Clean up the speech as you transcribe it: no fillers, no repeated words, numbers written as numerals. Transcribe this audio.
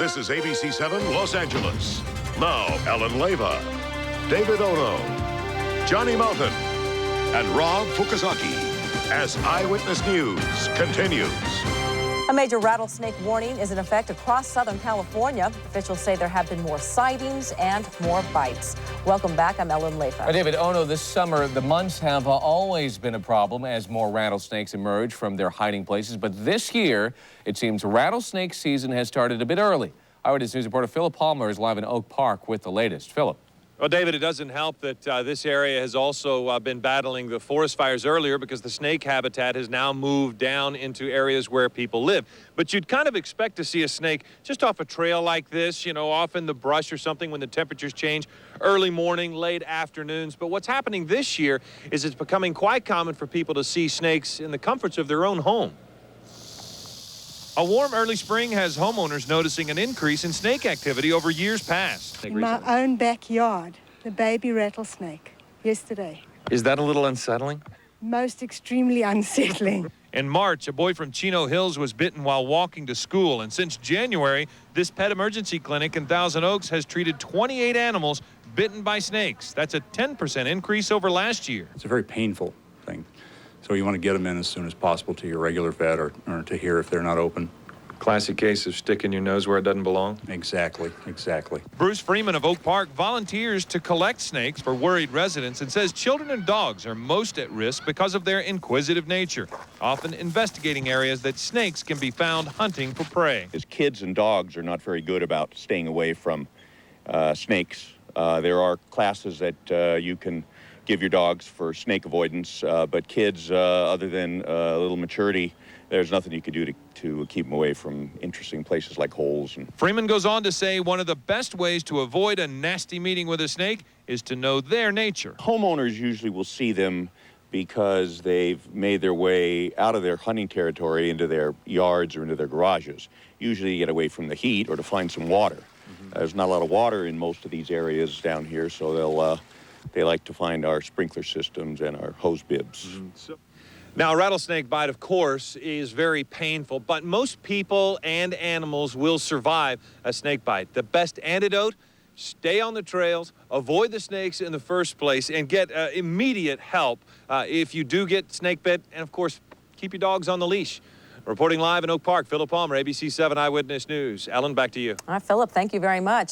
This is ABC 7 Los Angeles. Now, Ellen Leyva, David Ono, Johnny Mountain, and Rob Fukuzaki as Eyewitness News continues. A major rattlesnake warning is in effect across Southern California. Officials say there have been more sightings and more bites. Welcome back. I'm Ellen Leyva. David Ono, this summer, the months have always been a problem as more rattlesnakes emerge from their hiding places. But this year, it seems rattlesnake season has started a bit early. Eyewitness News reporter Philip Palmer is live in Oak Park with the latest. Philip. Well, David, it doesn't help that this area has also been battling the forest fires earlier because the snake habitat has now moved down into areas where people live. But you'd kind of expect to see a snake just off a trail like this, you know, off in the brush or something when the temperatures change, early morning, late afternoons. But what's happening this year is it's becoming quite common for people to see snakes in the comforts of their own home. A warm early spring has homeowners noticing an increase in snake activity over years past. In my own backyard, the baby rattlesnake, yesterday. Is that a little unsettling? Most extremely unsettling. In March, a boy from Chino Hills was bitten while walking to school. And since January, this pet emergency clinic in Thousand Oaks has treated 28 animals bitten by snakes. That's a 10% increase over last year. It's a very painful thing. So you want to get them in as soon as possible to your regular vet or to here if they're not open. Classic case of sticking your nose where it doesn't belong. Exactly. Bruce Freeman of Oak Park volunteers to collect snakes for worried residents and says children and dogs are most at risk because of their inquisitive nature, often investigating areas that snakes can be found hunting for prey. As kids and dogs are not very good about staying away from snakes. There are classes that you can give your dogs for snake avoidance, but kids, other than a little maturity, there's nothing you can do to keep them away from interesting places like holes. Freeman goes on to say one of the best ways to avoid a nasty meeting with a snake is to know their nature. Homeowners usually will see them because they've made their way out of their hunting territory into their yards or into their garages, usually to get away from the heat or to find some water. There's not a lot of water in most of these areas down here, so they like to find our sprinkler systems and our hose bibs. Now, a rattlesnake bite, of course, is very painful, but most people and animals will survive a snake bite. The best antidote, stay on the trails, avoid the snakes in the first place, and get immediate help if you do get snake bit. And, of course, keep your dogs on the leash. Reporting live in Oak Park, Philip Palmer, ABC 7 Eyewitness News. Ellen, back to you. All right, Philip, thank you very much.